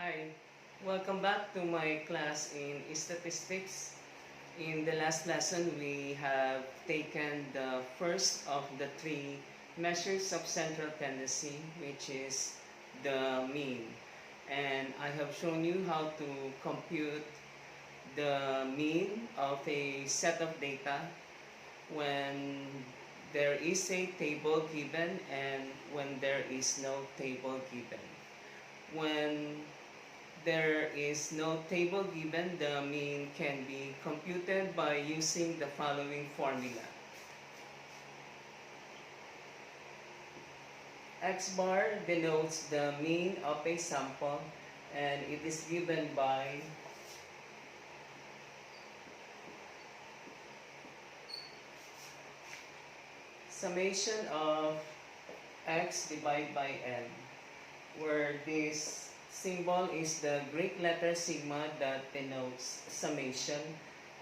Hi, welcome back to my class in statistics. In the last lesson, we have taken the first of the three measures of central tendency, which is the mean. And I have shown you how to compute the mean of a set of data when there is a table given and when there is no table given. When there is no table given, the mean can be computed by using the following formula. X bar denotes the mean of a sample and it is given by summation of x divided by n, where this symbol is the Greek letter sigma that denotes summation,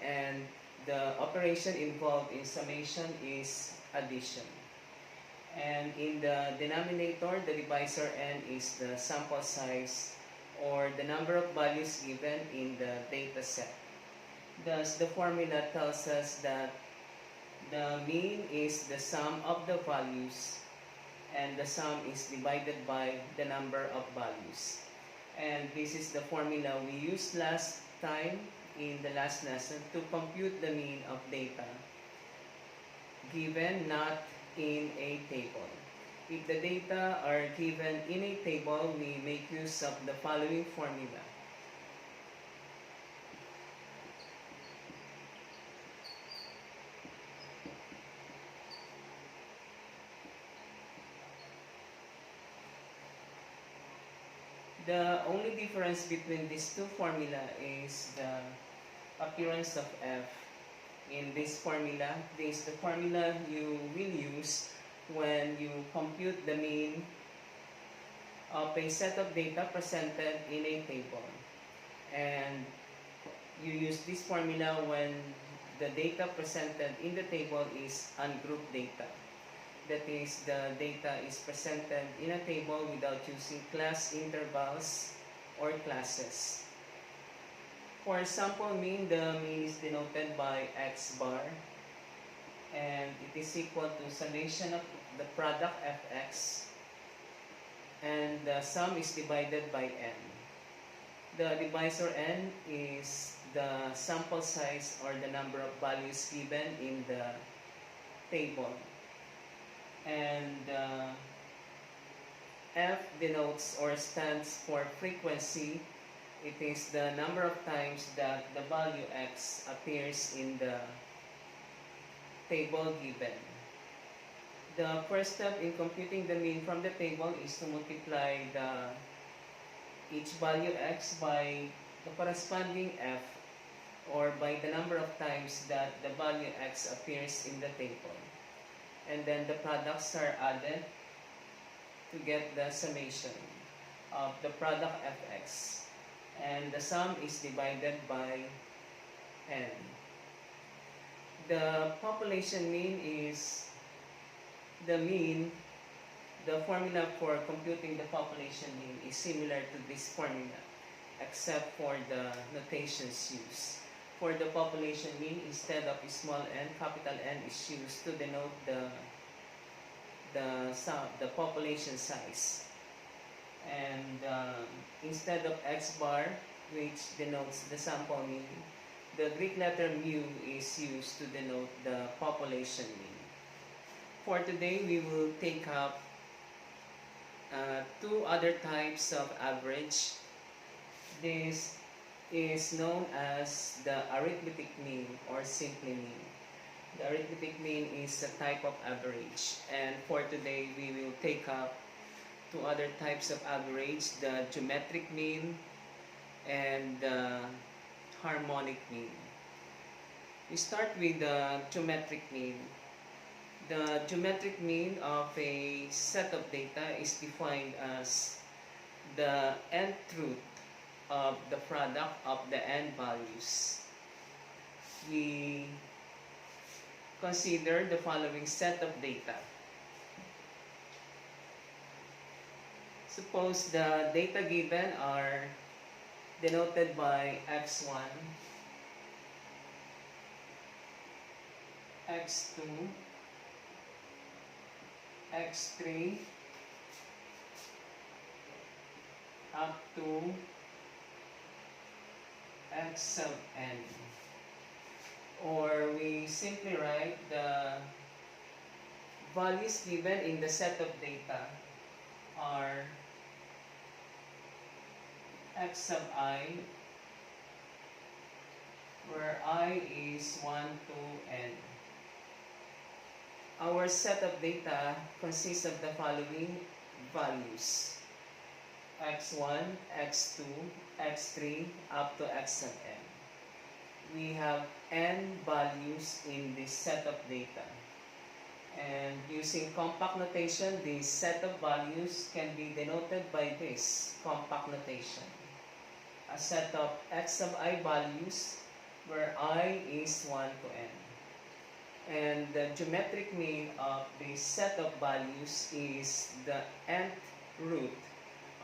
and the operation involved in summation is addition. And in the denominator, the divisor n is the sample size or the number of values given in the data set. Thus, the formula tells us that the mean is the sum of the values and the sum is divided by the number of values. And this is the formula we used last time in the last lesson to compute the mean of data given not in a table. If the data are given in a table, we make use of the following formula. The only difference between these two formula is the appearance of f. In this formula, this is the formula you will use when you compute the mean of a set of data presented in a table. And you use this formula when the data presented in the table is ungrouped data. That is, the data is presented in a table without using class intervals or classes. For sample mean, the mean is denoted by x bar, and it is equal to summation of the product fx, and the sum is divided by n. The divisor n is the sample size or the number of values given in the table. And f denotes or stands for frequency. It is the number of times that the value x appears in the table given. The first step in computing the mean from the table is to multiply each value x by the corresponding f, or by the number of times that the value x appears in the table. And then the products are added to get the summation of the product fx, and the sum is divided by n. The population mean is the mean. The formula for computing the population mean is similar to this formula, except for the notations used. For the population mean, instead of small n, capital N is used to denote the population size. And instead of x bar, which denotes the sample mean, the Greek letter mu is used to denote the population mean. For today, we will take up two other types of average. This is known as the arithmetic mean or simply mean. The arithmetic mean is a type of average, and for today we will take up two other types of average, the geometric mean and the harmonic mean. We start with the geometric mean. The geometric mean of a set of data is defined as the nth root of the product of the n values. We consider the following set of data. Suppose the data given are denoted by x1, x2, x3, up to x sub n. Or we simply write the values given in the set of data are x sub I, where I is 1 to n. Our set of data consists of the following values: x1, x2, x3, up to x sub n. We have n values in this set of data. And using compact notation, this set of values can be denoted by this compact notation: a set of x sub I values where I is 1 to n. And the geometric mean of this set of values is the nth root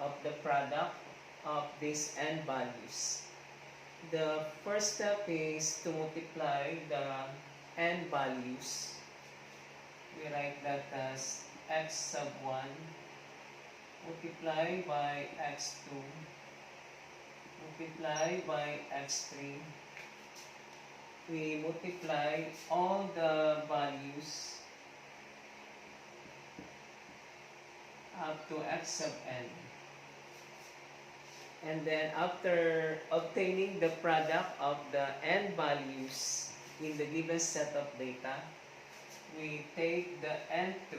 of the product of these n values. The first step is to multiply the n values. We write that as x sub 1 multiplied by x2 multiplied by x3. We multiply all the values up to x sub n. And then after obtaining the product of the n values in the given set of data, we take the nth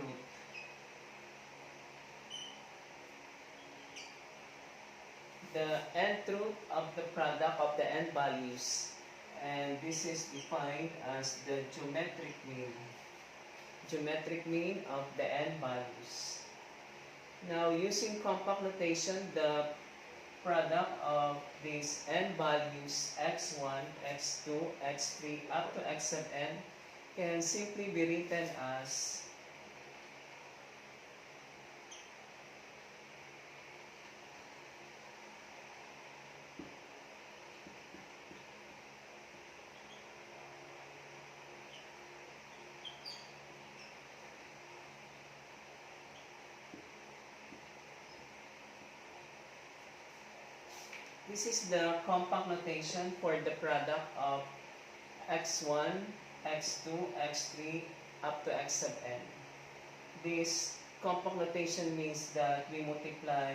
root of the product of the n values, and this is defined as the geometric mean of the n values. Now, using compact notation, the product of these n values x1, x2, x3 up to x sub n can simply be written as this is the compact notation for the product of x1, x2, x3 up to x sub n. This compact notation means that we multiply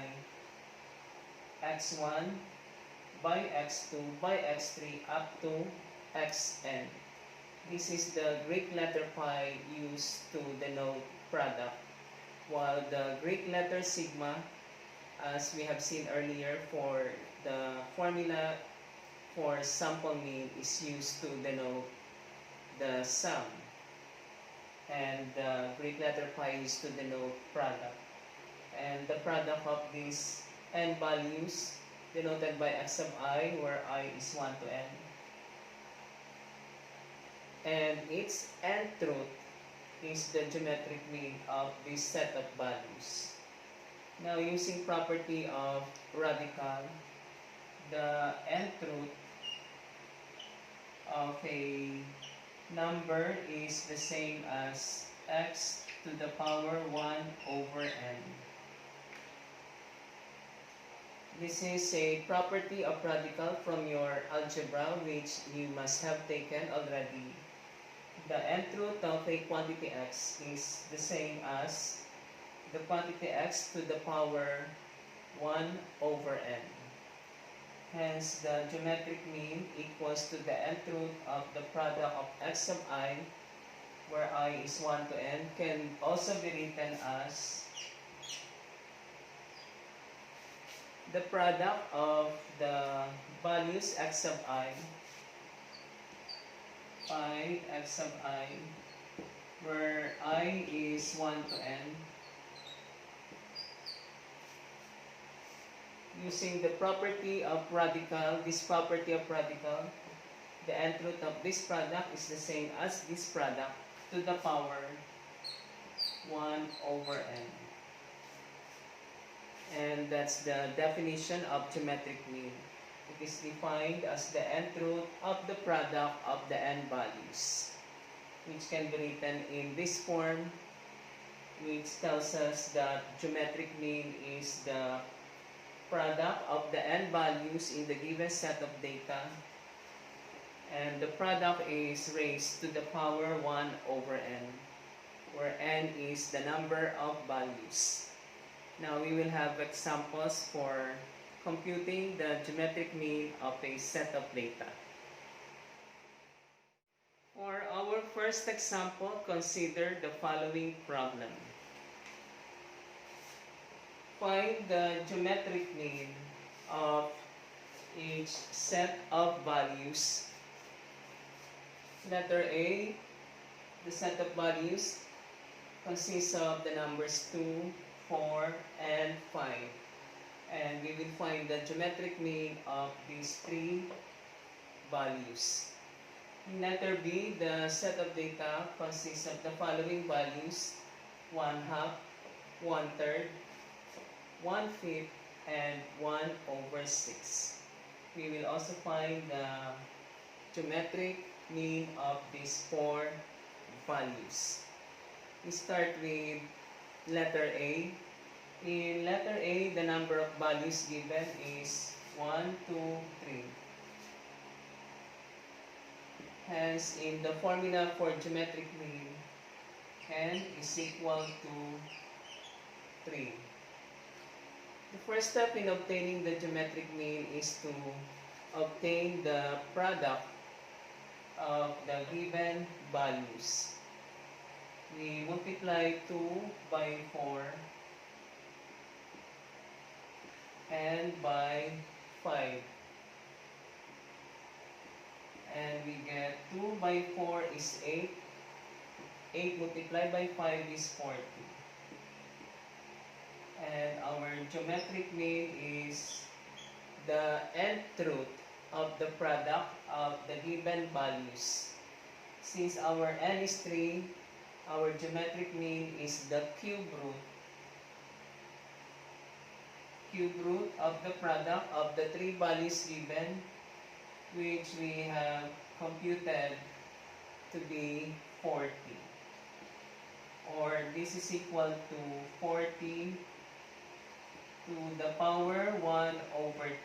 x1 by x2 by x3 up to xn. This is the Greek letter pi used to denote product, while the Greek letter sigma, as we have seen earlier for the formula for sample mean, is used to denote the sum, and the Greek letter pi is to denote product. And the product of these n values denoted by x sub I, where I is 1 to n, and its nth root is the geometric mean of this set of values. Now, using property of radical, the nth root of a number is the same as x to the power 1 over n. This is a property of radical from your algebra, which you must have taken already. The nth root of a quantity x is the same as the quantity x to the power 1 over n. Hence, the geometric mean equals to the nth root of the product of x sub I, where I is 1 to n, can also be written as the product of the values x sub I by x sub I, where I is 1 to n, using the property of radical, this property of radical, the nth root of this product is the same as this product to the power 1 over n. And that's the definition of geometric mean. It is defined as the nth root of the product of the n values, which can be written in this form, which tells us that geometric mean is the product of the n values in the given set of data, and the product is raised to the power 1 over n, where n is the number of values. Now we will have examples for computing the geometric mean of a set of data. For our first example, consider the following problem. Find the geometric mean of each set of values. Letter A, the set of values consists of the numbers 2, 4, and 5. And we will find the geometric mean of these three values. In letter B, the set of data consists of the following values: 1/2, 1/3, 1/5, and 1/6. We will also find the geometric mean of these four values. We start with letter A. In letter A, the number of values given is 1, 2, 3. Hence, in the formula for geometric mean, n is equal to 3. The first step in obtaining the geometric mean is to obtain the product of the given values. We multiply 2 by 4 and by 5. And we get 2 by 4 is 8. 8 multiplied by 5 is 40. And our geometric mean is the nth root of the product of the given values. Since our n is 3, our geometric mean is the cube root of the product of the three values given, which we have computed to be 40. Or this is equal to 40 to the power 1 over 3.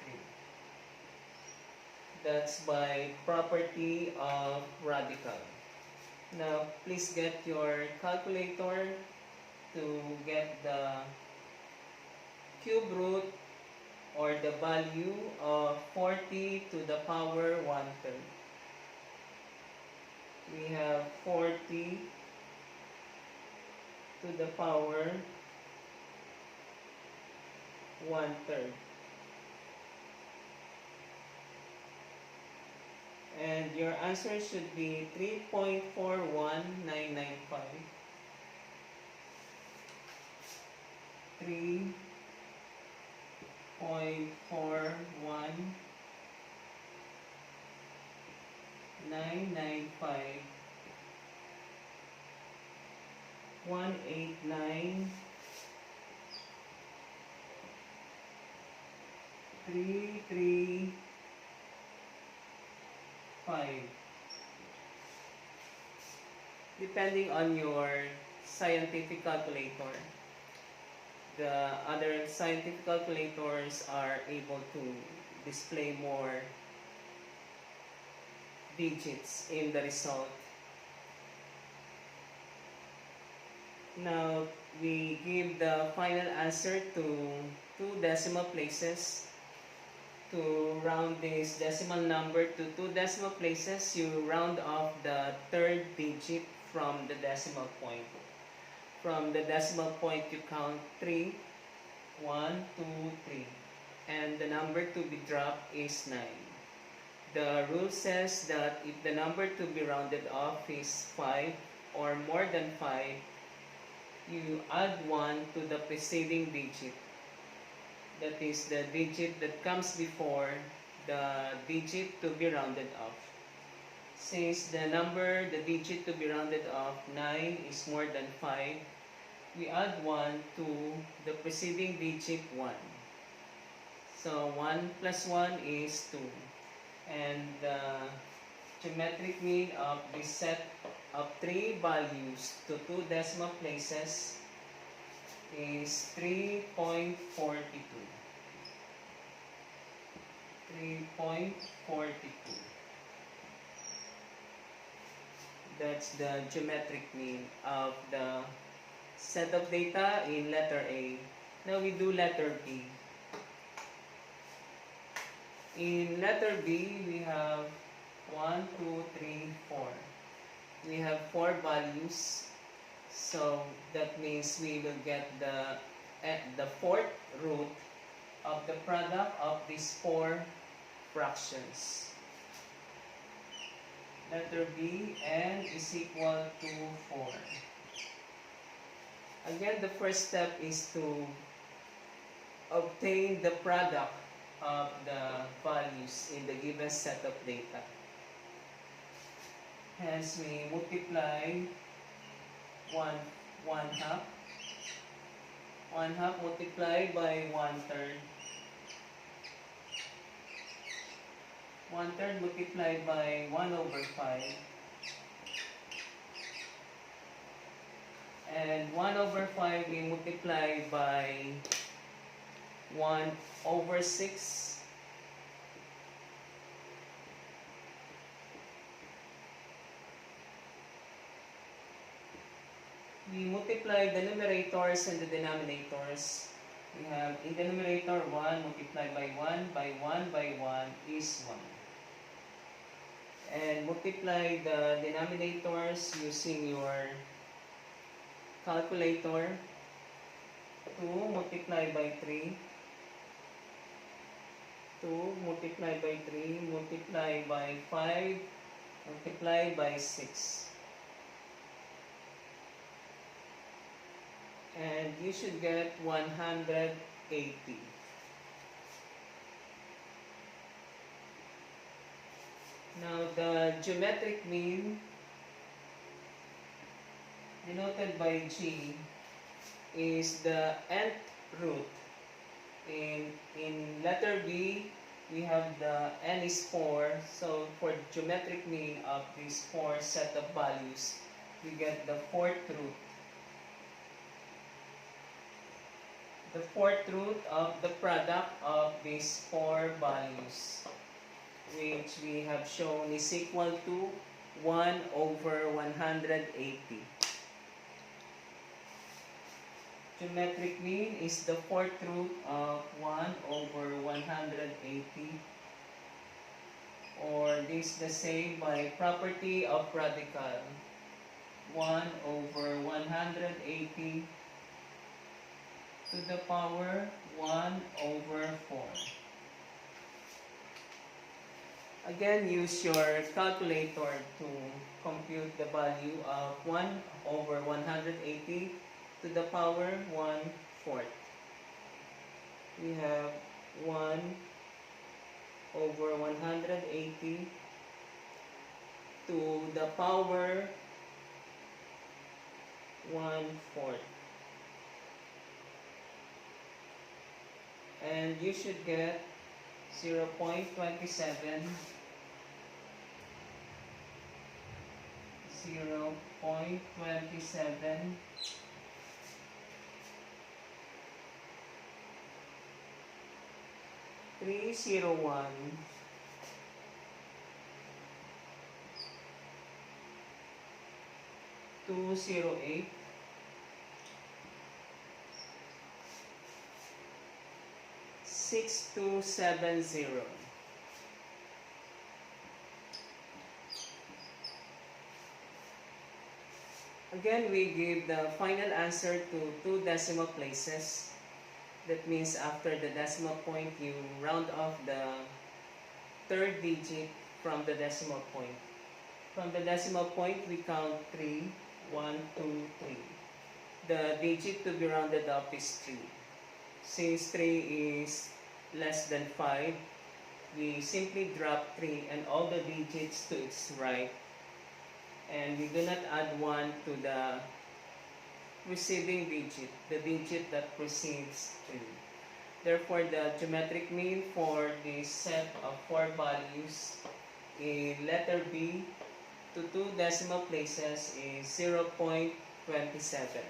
That's by property of radical. Now, please get your calculator to get the cube root or the value of 40 to the power 1/3. We have 40 to the power 1/3. And your answer should be 3.41995. 3.41995 189 335. Depending on your scientific calculator. The other scientific calculators are able to display more digits in the result. Now, we give the final answer to 2 decimal places. To round this decimal number to 2 decimal places, you round off the third digit from the decimal point. From the decimal point, you count 3, 1, 2, 3. And the number to be dropped is 9. The rule says that if the number to be rounded off is 5 or more than 5, you add 1 to the preceding digit. That is the digit that comes before the digit to be rounded off. Since the digit to be rounded off, 9 is more than 5, we add 1 to the preceding digit 1. So 1 plus 1 is 2. And the geometric mean of this set of 3 values to 2 decimal places is 3.42. 3.42. That's the geometric mean of the set of data in letter A. Now we do letter B. In letter B, we have 1, 2, 3, 4. We have 4 values. So that means we will get the fourth root of the product of these 4 fractions. Letter B, n is equal to 4. Again, the first step is to obtain the product of the values in the given set of data. Hence, we multiply 1 half. 1 half multiplied by 1/3. 1/3 multiplied by 1/5. And 1/5 we multiply by 1/6. We multiply the numerators and the denominators. We have in the numerator 1 multiplied by 1 by 1 by 1 is 1. And multiply the denominators using your calculator. 2 multiplied by 3. 2 multiplied by 3 multiplied by 5 multiplied by 6. And you should get 180. Now the geometric mean denoted by G is the nth root. In letter B, we have the n is 4. So for geometric mean of these 4 set of values, we get the fourth root. The fourth root of the product of these 4 values, which we have shown is equal to 1/180. Geometric mean is the fourth root of 1/180, or this is the same by property of radical. 1/180 to the power 1/4. Again, use your calculator to compute the value of 1/180 to the power 1/4. We have 1/180 to the power 1/4. And you should get 0.27. 0.27 301 208 6270. Again, we give the final answer to 2 decimal places. That means after the decimal point, you round off the third digit from the decimal point. From the decimal point, we count 3, 1, 2, 3. The digit to be rounded up is 3. Since 3 is less than 5, we simply drop 3 and all the digits to its right. And we do not add 1 to the receiving digit, the digit that precedes 3. Therefore, the geometric mean for this set of 4 values in letter B to 2 decimal places is 0.27.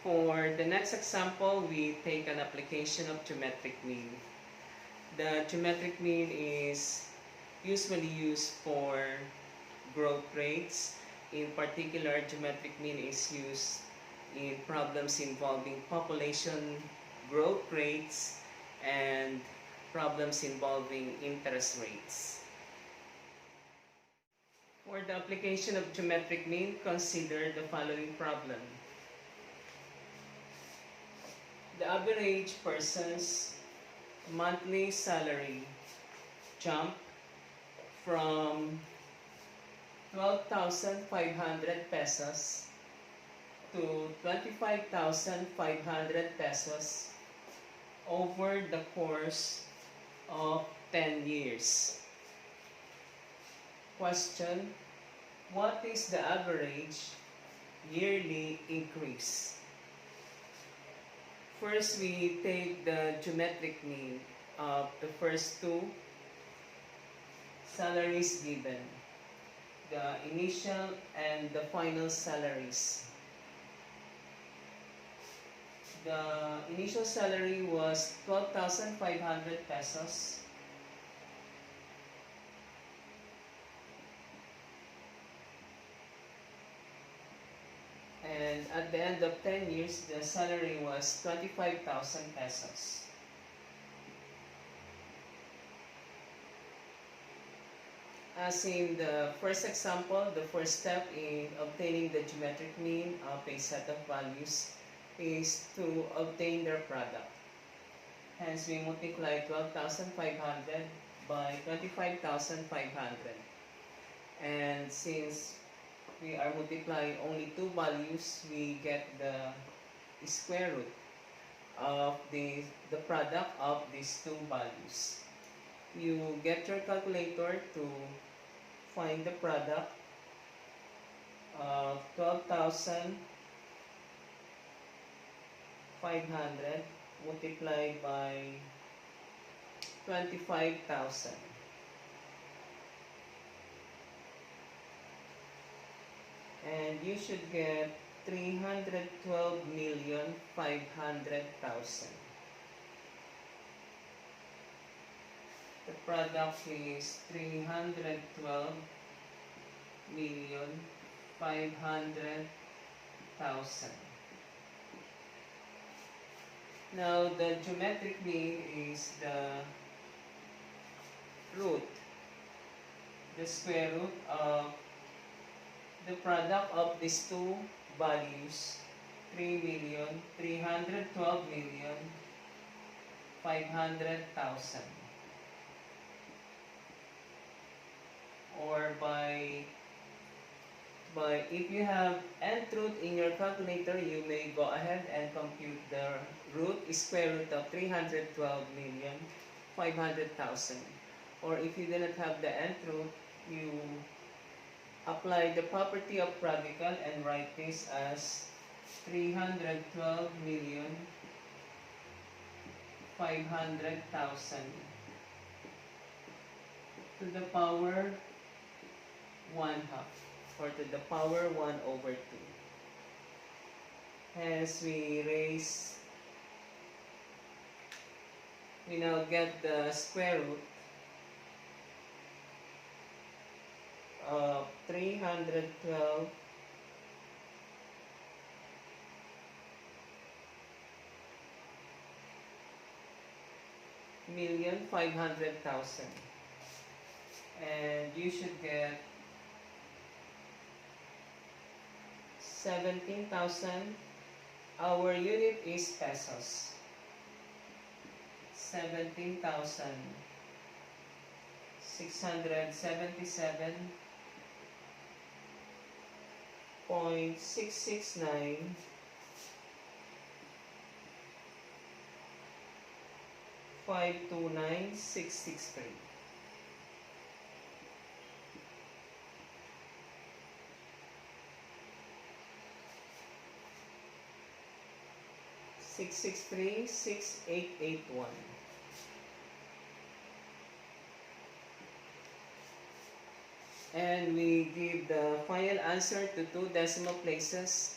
For the next example, we take an application of geometric mean. The geometric mean is usually used for growth rates. In particular, geometric mean is used in problems involving population growth rates and problems involving interest rates. For the application of geometric mean, consider the following problem. The average person's monthly salary jumped from 12,500 pesos to 25,500 pesos over the course of 10 years. Question: what is the average yearly increase? First, we take the geometric mean of the first two salaries given, the initial and the final salaries. The initial salary was 12,500 pesos. And at the end of 10 years, the salary was 25,000 pesos. As in the first example, the first step in obtaining the geometric mean of a set of values is to obtain their product. Hence, we multiply 12,500 by 25,500. And since we are multiplying only two values, we get the square root of the product of these two values. You get your calculator to find the product of 12,500 multiplied by 25,000. And you should get 312,500,000. The product is 312,500,000. Now, the geometric mean is the root, the square root of the product of these two values, 3,312,500,000. Or by if you have nth root in your calculator, you may go ahead and compute the square root of 312,500,000. Or if you do not have the nth root, you apply the property of radical and write this as 312,500,000 to the power 1/2, or to the power 1/2. Hence, we now get the square root of 312,500,000. And you should get 17,000. Our unit is pesos. 17,677.669 529,663. 663, 6881. And we give the final answer to 2 decimal places.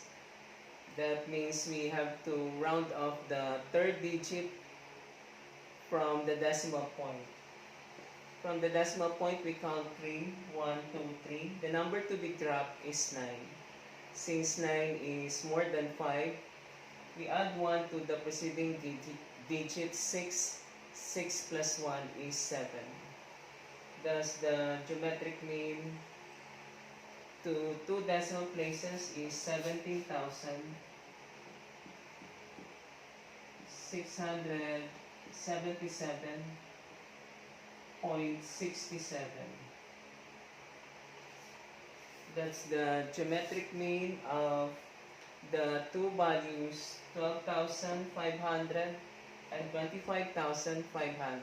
That means we have to round off the third digit from the decimal point. From the decimal point, we count 3, 1, 2, 3. The number to be dropped is 9. Since 9 is more than 5, we add 1 to the preceding digit 6. 6 plus 1 is 7. Thus, the geometric mean to 2 decimal places is 17,677.67. That's the geometric mean of the two values, 12,500 and 25,500.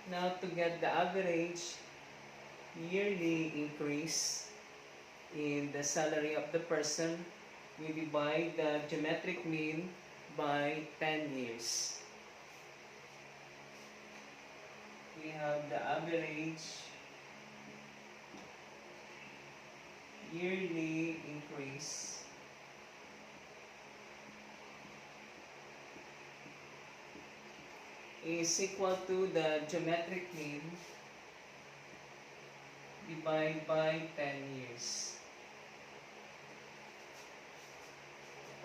Now, to get the average yearly increase in the salary of the person, we divide the geometric mean by 10 years. We have the average yearly increase is equal to the geometric mean divided by 10 years.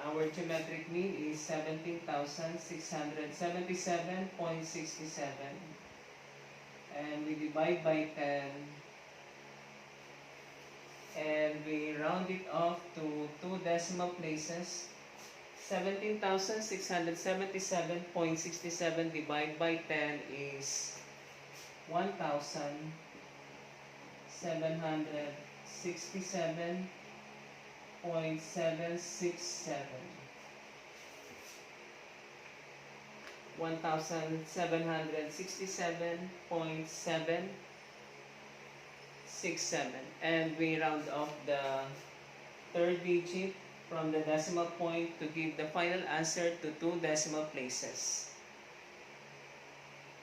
Our geometric mean is 17,677.67, and we divide by 10, and we round it off to 2 decimal places. 17,677.67 divided by 10 is 1,767.767. 1,767.767, and we round off the third digit from the decimal point to give the final answer to 2 decimal places.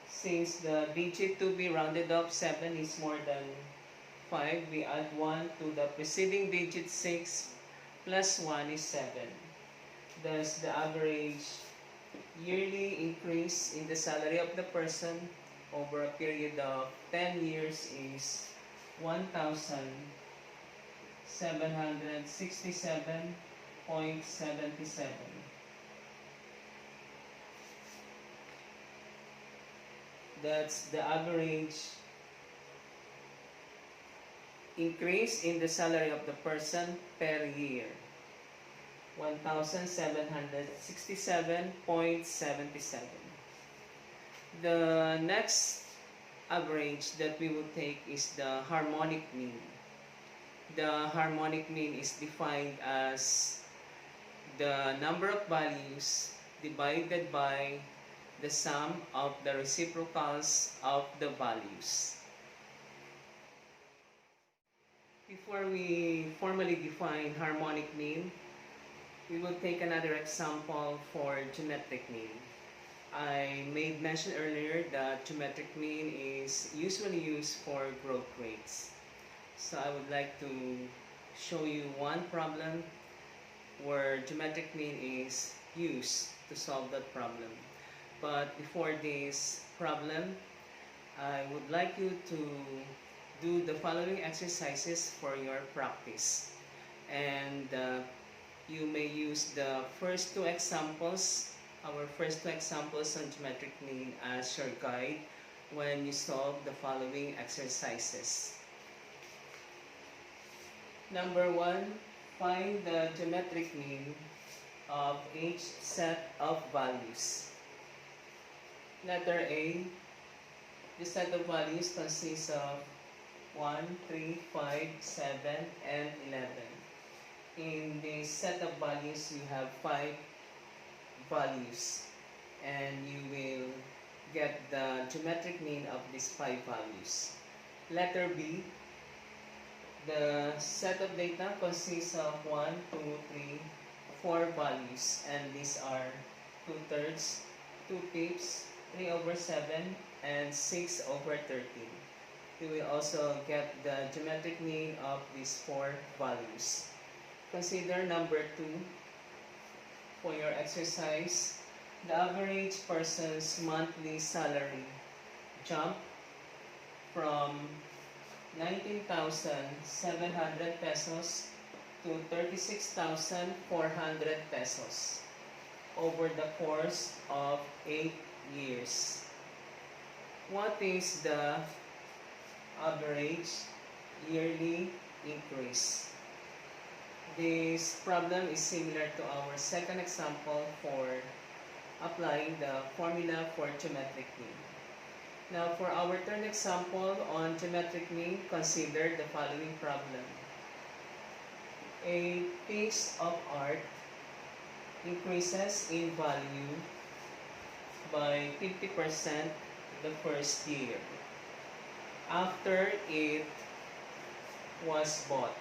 Since the digit to be rounded up 7 is more than 5, we add 1 to the preceding digit 6 plus 1 is 7. Thus, the average yearly increase in the salary of the person over a period of 10 years is 1,767.77. That's the average increase in the salary of the person per year. 1,767.77. The next average that we will take is the harmonic mean. The harmonic mean is defined as the number of values divided by the sum of the reciprocals of the values. Before we formally define harmonic mean, we will take another example for geometric mean. I made mention earlier that geometric mean is usually used for growth rates. So I would like to show you one problem where geometric mean is used to solve that problem. But before this problem, I would like you to do the following exercises for your practice. And you may use the first 2 examples, our first 2 examples on geometric mean as your guide when you solve the following exercises. Number 1, find the geometric mean of each set of values. Letter A, the set of values consists of 1, 3, 5, 7, and 11. In this set of values, you have 5 values, and you will get the geometric mean of these 5 values. Letter B, the set of data consists of 1, 2, 3, four values, and these are 2/3, 2/5, 3/7, and 6/13. You will also get the geometric mean of these four values. Consider number 2 for your exercise. The average person's monthly salary jumped from 19,700 pesos to 36,400 pesos over the course of 8 years. What is the average yearly increase? This problem is similar to our second example for applying the formula for geometric mean. Now, for our third example on geometric mean, consider the following problem. A piece of art increases in value by 50% the first year after it was bought,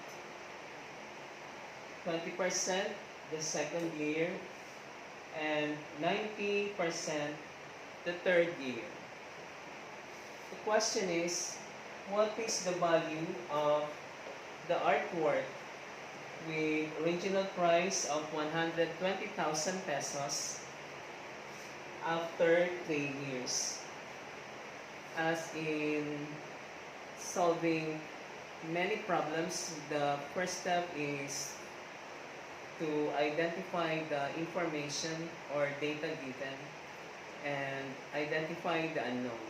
20% the second year, and 90% the third year. The question is, what is the value of the artwork with original price of 120,000 pesos after 3 years? As in solving many problems, the first step is to identify the information or data given and identify the unknown.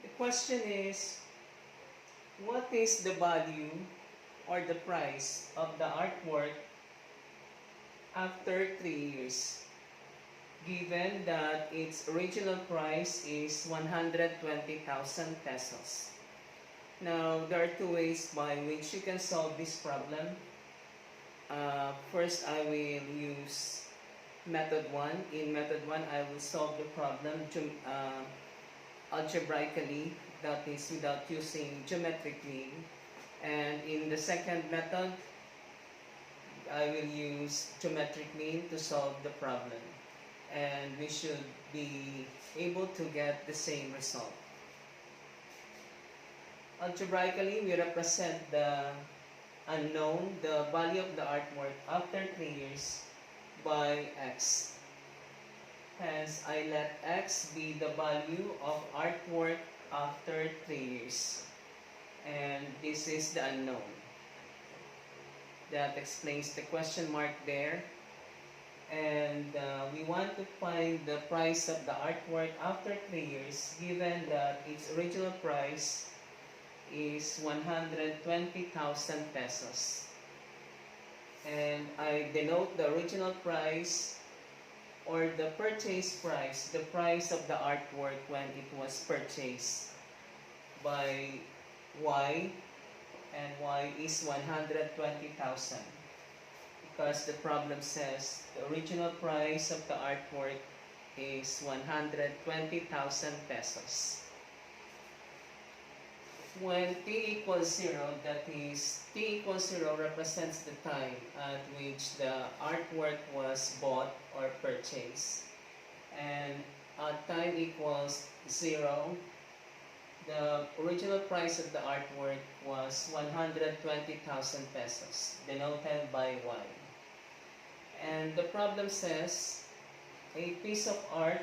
The question is, what is the value or the price of the artwork after 3 years, given that its original price is 120,000 pesos? Now, there are two ways by which you can solve this problem. First, I will use method 1. In method 1, I will solve the problem algebraically, that is without using geometric mean. And in the second method, I will use geometric mean to solve the problem. And we should be able to get the same result. Algebraically, we represent the unknown, the value of the artwork after 3 years, by x. Hence, I let x be the value of artwork after 3 years. And this is the unknown. That explains the question mark there. And we want to find the price of the artwork after 3 years, given that its original price is 120,000 pesos. And I denote the original price or the purchase price, the price of the artwork when it was purchased, by y, and y is 120,000. Because the problem says the original price of the artwork is 120,000 pesos. When t equals 0, that is, t equals 0 represents the time at which the artwork was bought or purchased. And at time equals 0, the original price of the artwork was 120,000 pesos, denoted by y. And the problem says a piece of art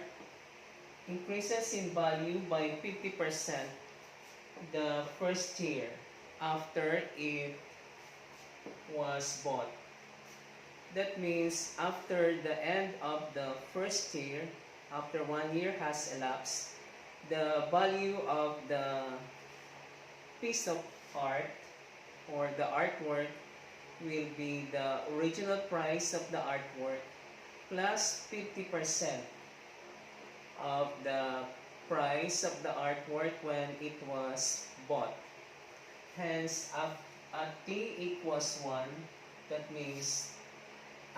increases in value by 50% the first year after it was bought. That means after the end of the first year, after 1 year has elapsed, the value of the piece of art or the artwork will be the original price of the artwork plus 50% of the price of the artwork when it was bought. Hence, at t equals 1, that means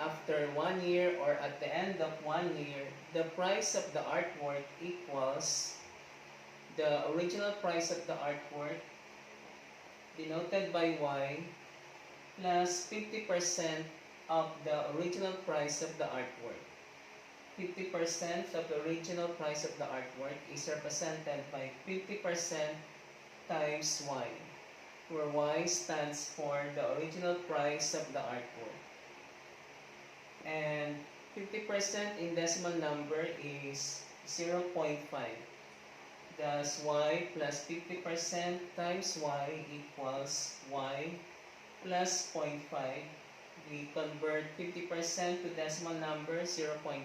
after 1 year or at the end of 1 year, the price of the artwork equals the original price of the artwork, denoted by y, plus 50% of the original price of the artwork. 50% of the original price of the artwork is represented by 50% times y, where y stands for the original price of the artwork. And 50% in decimal number is 0.5. Thus, y plus 50% times y equals y plus 0.5. We convert 50% to decimal number 0.5.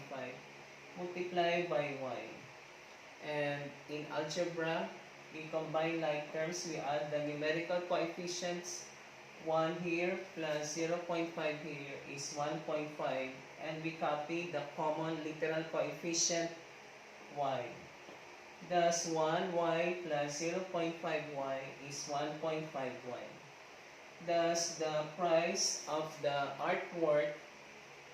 Multiply by y. And in algebra, we combine like terms. We add the numerical coefficients. 1 here plus 0.5 here is 1.5. And we copy the common literal coefficient y. Thus, 1y plus 0.5y is 1.5y. Thus, the price of the artwork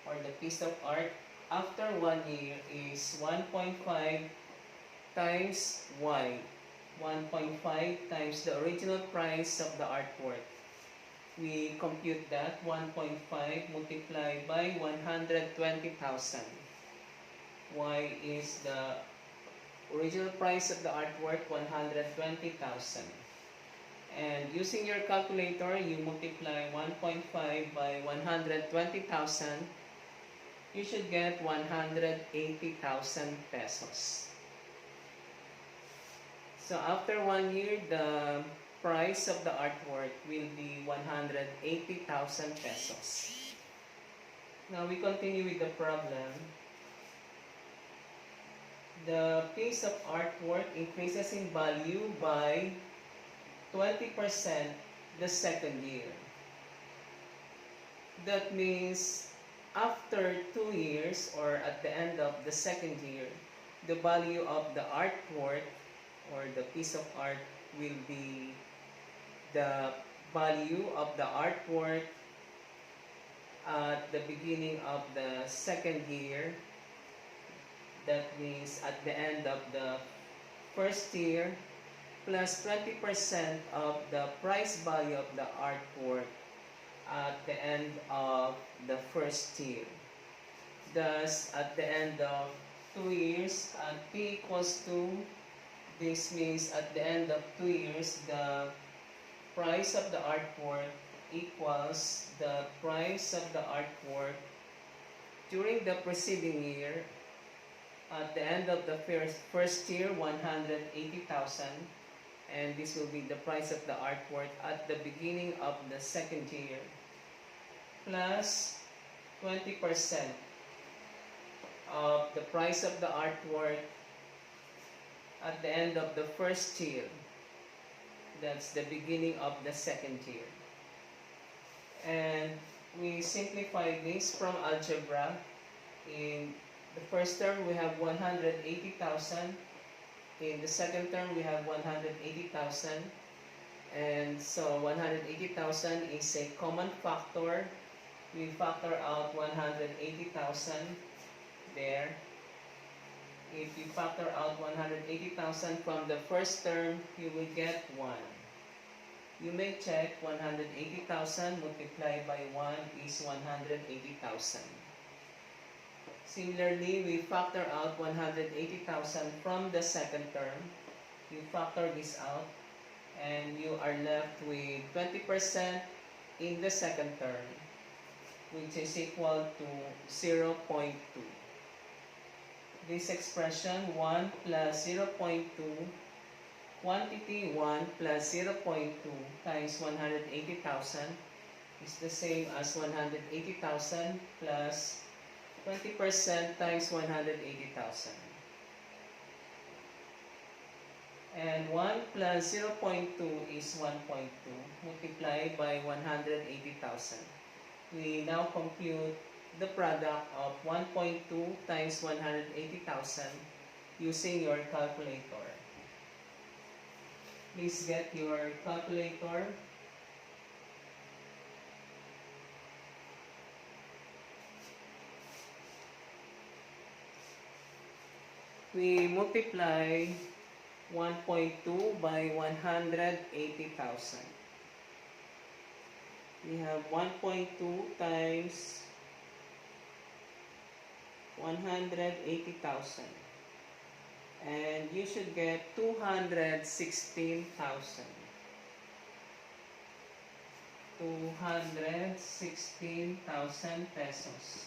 or the piece of art after 1 year is 1.5 times y. 1.5 times the original price of the artwork. We compute that 1.5 multiplied by 120,000. Y is the original price of the artwork, 120,000. And using your calculator, you multiply 1.5 by 120,000. You should get 180,000 pesos. So after 1 year, the price of the artwork will be 180,000 pesos. Now we continue with the problem. The piece of artwork increases in value by 20% the second year. That means after 2 years or at the end of the second year, the value of the artwork or the piece of art will be the value of the artwork at the beginning of the second year. That means at the end of the first year, plus 20% of the price value of the artwork at the end of the first year. Thus, at the end of 2 years, at P equals 2, this means at the end of 2 years, the price of the artwork equals the price of the artwork during the preceding year. At the end of the first year, 180,000. And this will be the price of the artwork at the beginning of the second year, plus 20% of the price of the artwork at the end of the first year. That's the beginning of the second year. And we simplify this from algebra. In the first term, we have 180,000. In the second term, we have 180,000. And so 180,000 is a common factor. We factor out 180,000 there. If you factor out 180,000 from the first term, you will get 1. You may check 180,000 multiplied by 1 is 180,000. Similarly, we factor out 180,000 from the second term. You factor this out and you are left with 20% in the second term, which is equal to 0.2. This expression 1 plus 0.2, quantity 1 plus 0.2 times 180,000 is the same as 180,000 plus 20% times 180,000. And 1 plus 0.2 is 1.2 multiplied by 180,000. We now compute the product of 1.2 times 180,000 using your calculator. Please get your calculator. We multiply 1.2 by 180,000. We have 1.2 times 180,000. And you should get 216,000. 216,000 pesos.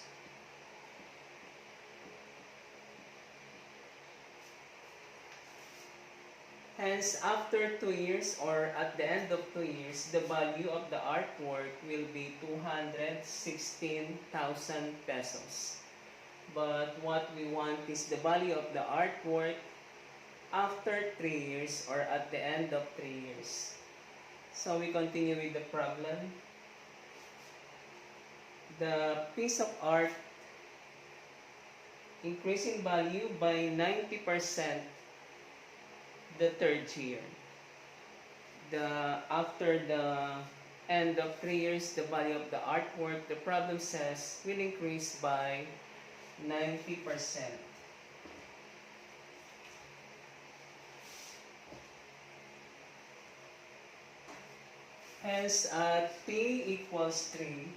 Hence, after 2 years or at the end of 2 years, the value of the artwork will be 216,000 pesos. But what we want is the value of the artwork after 3 years or at the end of 3 years. So we continue with the problem. The piece of art increased in value by 90% the third year. After the end of 3 years, the value of the artwork, the problem says, will increase by 90%. Hence, at P equals 3,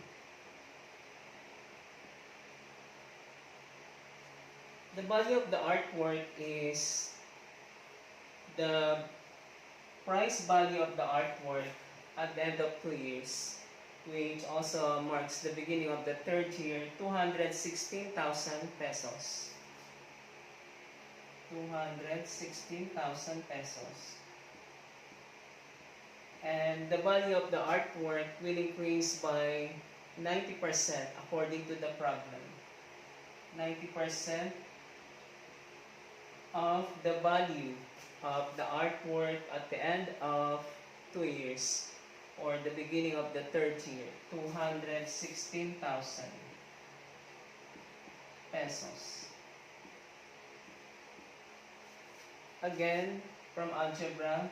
the value of the artwork is the price value of the artwork at the end of 2 years, which also marks the beginning of the third year, 216,000 pesos. 216,000 pesos. And the value of the artwork will increase by 90% according to the problem. 90% of the value of the artwork at the end of 2 years or the beginning of the third year, 216,000 pesos. Again, from algebra,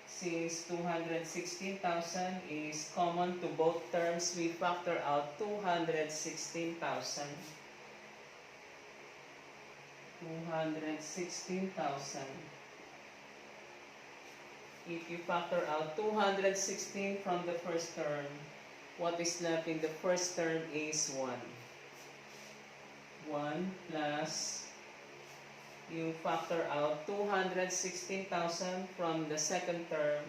since 216,000 is common to both terms, we factor out 216,000. 216,000. If you factor out 216 from the first term, what is left in the first term is 1. 1 plus, you factor out 216,000 from the second term,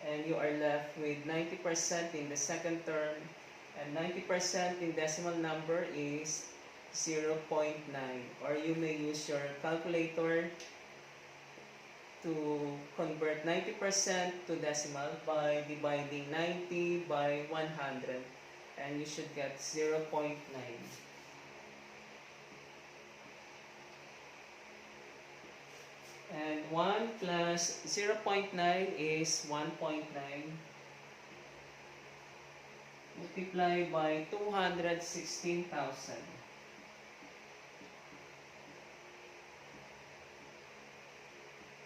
and you are left with 90% in the second term, and 90% in decimal number is 0.9, or you may use your calculator to convert 90% to decimal by dividing 90 by 100, and you should get 0.9. And 1 plus 0.9 is 1.9 multiplied by 216,000.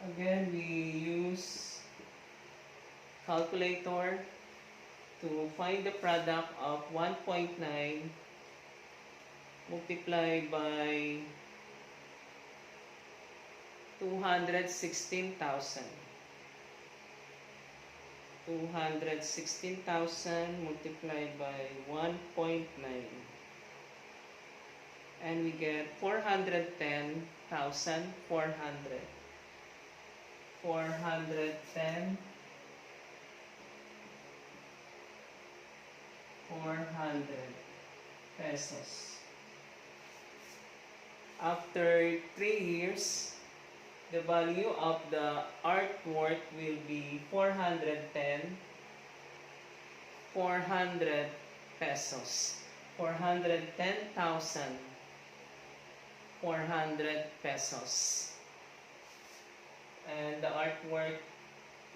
Again, we use calculator to find the product of 1.9 multiplied by 216,000. 216,000 multiplied by 1.9. And we get 410,400. 410,400 pesos. After 3 years, the value of the artwork will be 410 pesos. 410,400 pesos. And the artwork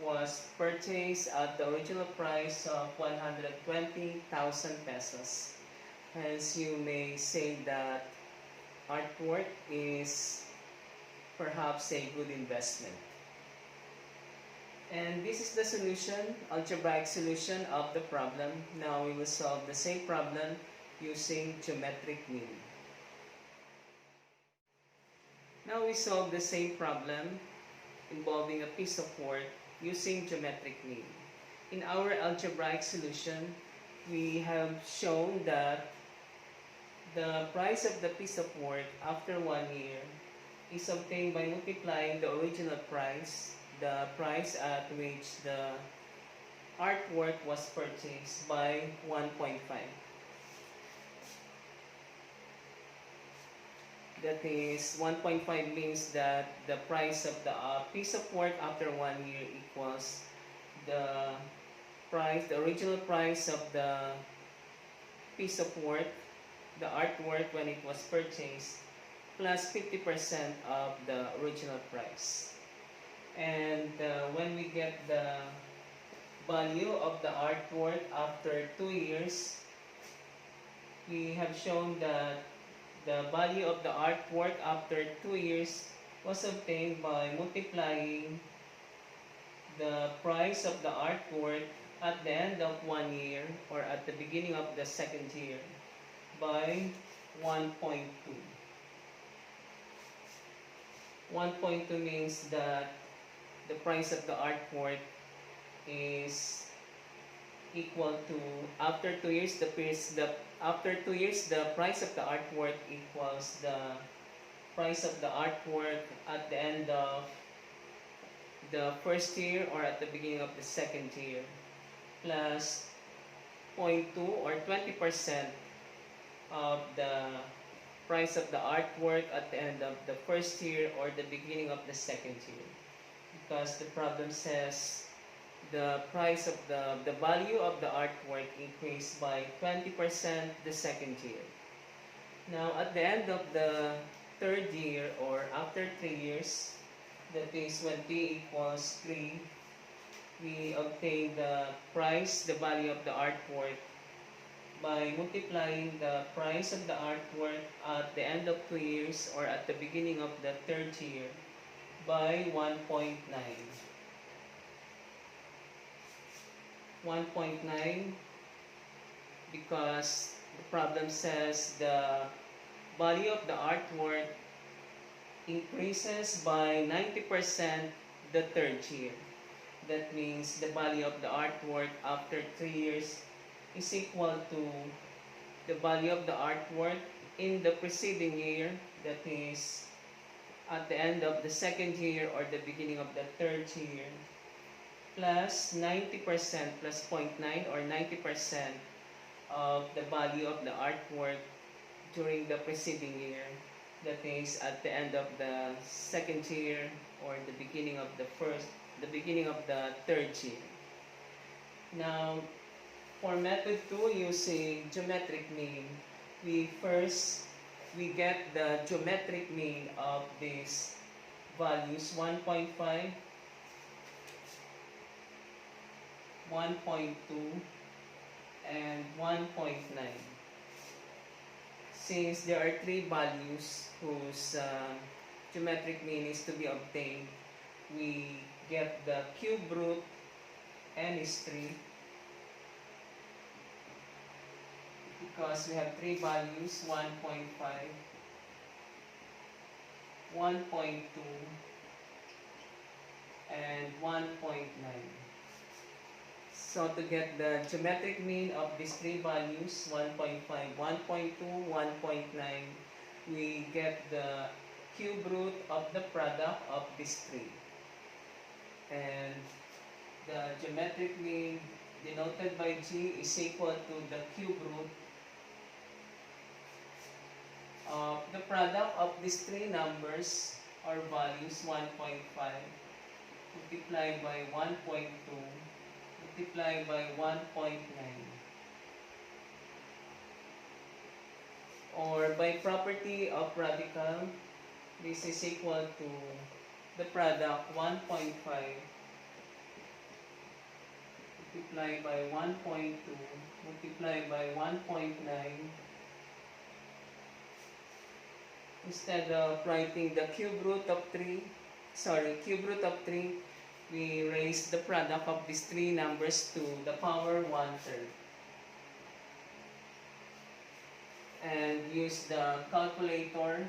was purchased at the original price of 120,000 pesos. Hence, you may say that artwork is perhaps a good investment. And this is the solution, algebraic solution of the problem. Now we will solve the same problem using geometric mean. Now we solve the same problem involving a piece of work using geometric mean. In our algebraic solution, we have shown that the price of the piece of work after 1 year is obtained by multiplying the original price, the price at which the artwork was purchased, by 1.5. That is, 1.5 means that the price of the piece of work after 1 year equals the original price of the piece of work, the artwork when it was purchased, plus 50% of the original price. And when we get the value of the artwork after 2 years, we have shown that the value of the artwork after 2 years was obtained by multiplying the price of the artwork at the end of 1 year or at the beginning of the second year by 1.2. 1.2 means that the price of the artwork is equal to, after 2 years, the price of the artwork equals the price of the artwork at the end of the first year or at the beginning of the second year, plus 0.2 or 20% of the price of the artwork at the end of the first year or the beginning of the second year. Because the problem says the price of the value of the artwork increased by 20% the second year. Now, at the end of the third year or after 3 years, that is when t equals 3, we obtain the value of the artwork by multiplying the price of the artwork at the end of 2 years or at the beginning of the third year by 1.9. 1.9 because the problem says the value of the artwork increases by 90% the third year. That means the value of the artwork after 3 years is equal to the value of the artwork in the preceding year, that is at the end of the second year or the beginning of the third year, plus 90% plus 0.9 or 90% of the value of the artwork during the preceding year, that is at the end of the second year or the beginning of the third year. Now, for method 2 using geometric mean, we get the geometric mean of these values 1.5, 1.2, and 1.9. Since there are 3 values whose geometric mean is to be obtained, we get the cube root, n is 3, because we have 3 values, 1.5, 1.2, and 1.9. So to get the geometric mean of these 3 values, 1.5, 1.2, 1.9, we get the cube root of the product of these 3. And the geometric mean denoted by G is equal to the cube root of the product of these 3 numbers or values, 1.5 multiplied by 1.2 multiplied by 1.9. Or by property of radical, this is equal to the product 1.5 multiplied by 1.2 multiplied by 1.9. Instead of writing the cube root of 3, we raise the product of these 3 numbers to the power 1/3. And use your calculator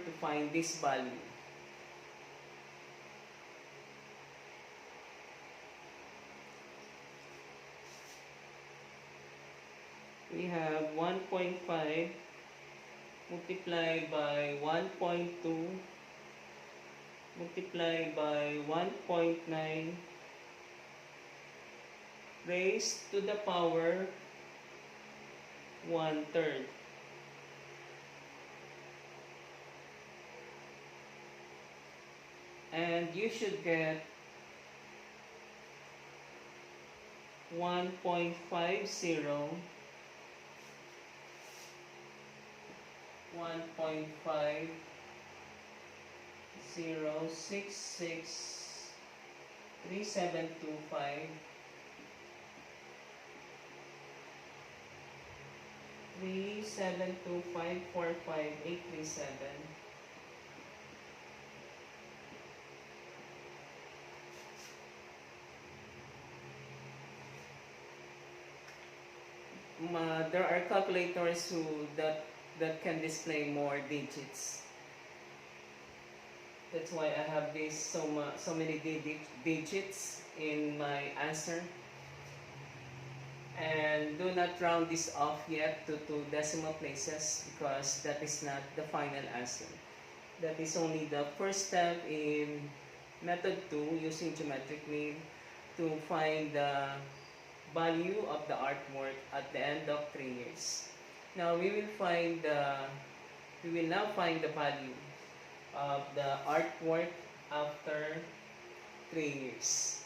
to find this value. have 1.5 multiplied by 1.2 multiplied by 1.9 raised to the power 1/3. And you should get 1.50 1.50663725 372545837. There are calculators that can display more digits. That's why I have this so many digits in my answer. And do not round this off yet to decimal places, because that is not the final answer. That is only the first step in method 2 using geometric mean to find the value of the artwork at the end of 3 years. Now we will now find the value of the artwork after 3 years.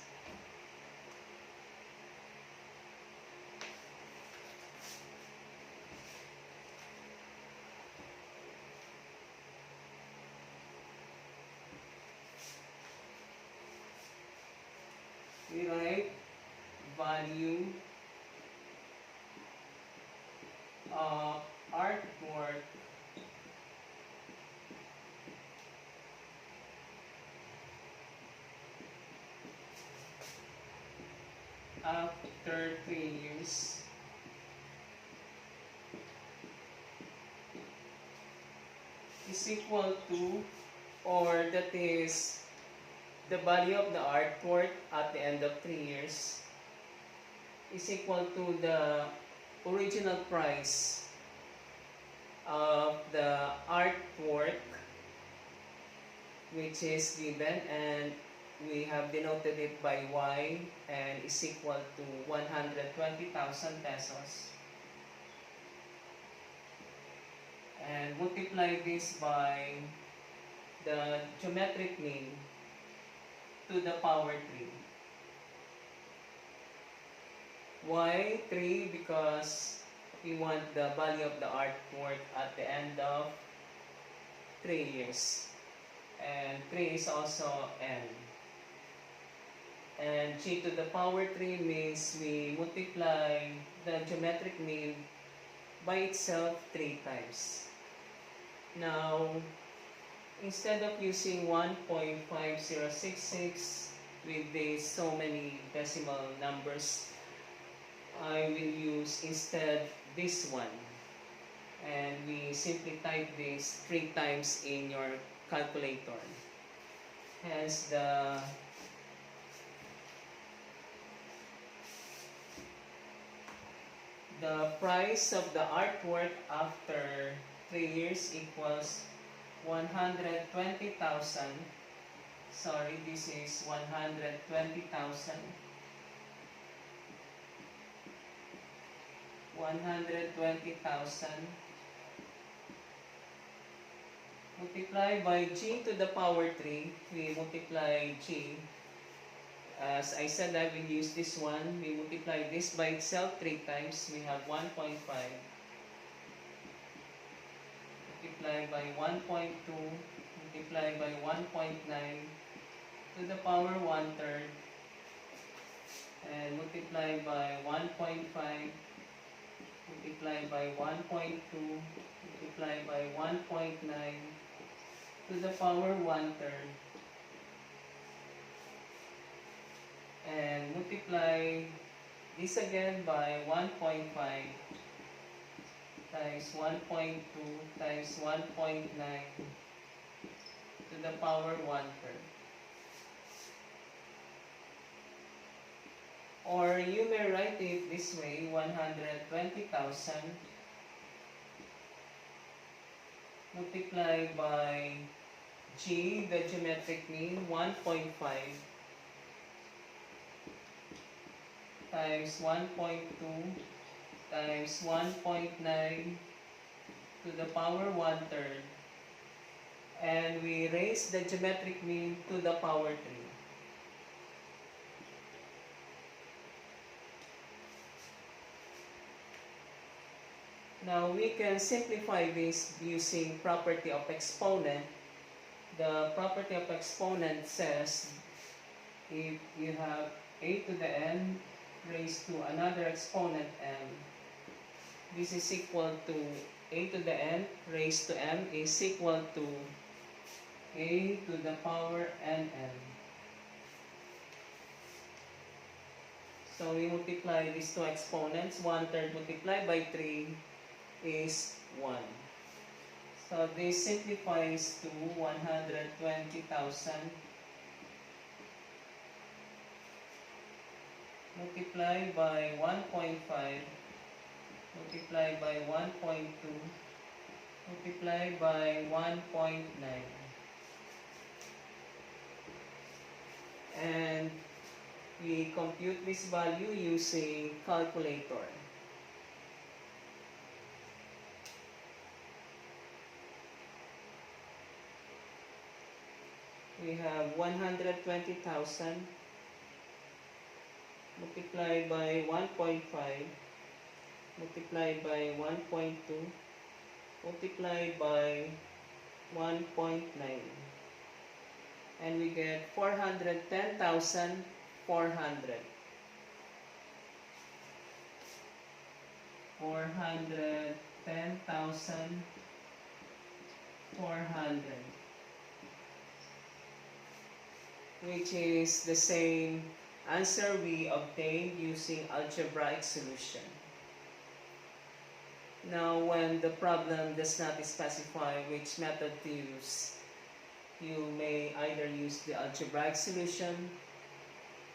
We write value of artwork after 3 years is equal to, or that is the value of the artwork at the end of 3 years is equal to the original price of the artwork, which is given, and we have denoted it by Y, and is equal to 120,000 pesos. And multiply this by the geometric mean to the power 3. Why 3? Because we want the value of the artwork at the end of 3 years. And 3 is also n. And g to the power 3 means we multiply the geometric mean by itself 3 times. Now, instead of using 1.5066 with these so many decimal numbers, I will use instead this one. And we simply type this 3 times in your calculator. Hence the price of the artwork after 3 years equals 120,000. Sorry, this is 120,000. 120,000 multiplied by g to the power 3. We multiply g. As I said, I will use this one. We multiply this by itself 3 times. We have 1.5 multiplied by 1.2 multiplied by 1.9 to the power 1/3, and multiplied by 1.5 multiplied by 1.2 multiplied by 1.9 to the power 1/3, and multiply this again by 1.5 times 1.2 times 1.9 to the power 1/3. Or you may write it this way, 120,000 multiplied by G, the geometric mean, 1.5 times 1.2 times 1.9 to the power 1/3. And we raise the geometric mean to the power 3. Now we can simplify this using property of exponent. The property of exponent says if you have a to the n raised to another exponent m, this is equal to a to the n raised to m is equal to a to the power nm. So we multiply these two exponents. 1/3 multiplied by 3 is 1. So this simplifies to 120,000 multiplied by 1.5 multiplied by 1.2 multiplied by 1.9. And we compute this value using calculator. We have 120,000 multiplied by 1.5 multiplied by 1.2 multiplied by 1.9, and we get 410,400. 410,400, which is the same answer we obtained using algebraic solution. Now, when the problem does not specify which method to use, you may either use the algebraic solution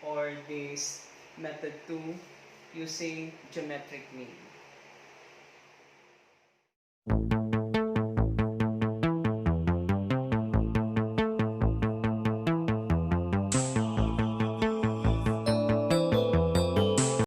or this method 2 using geometric mean.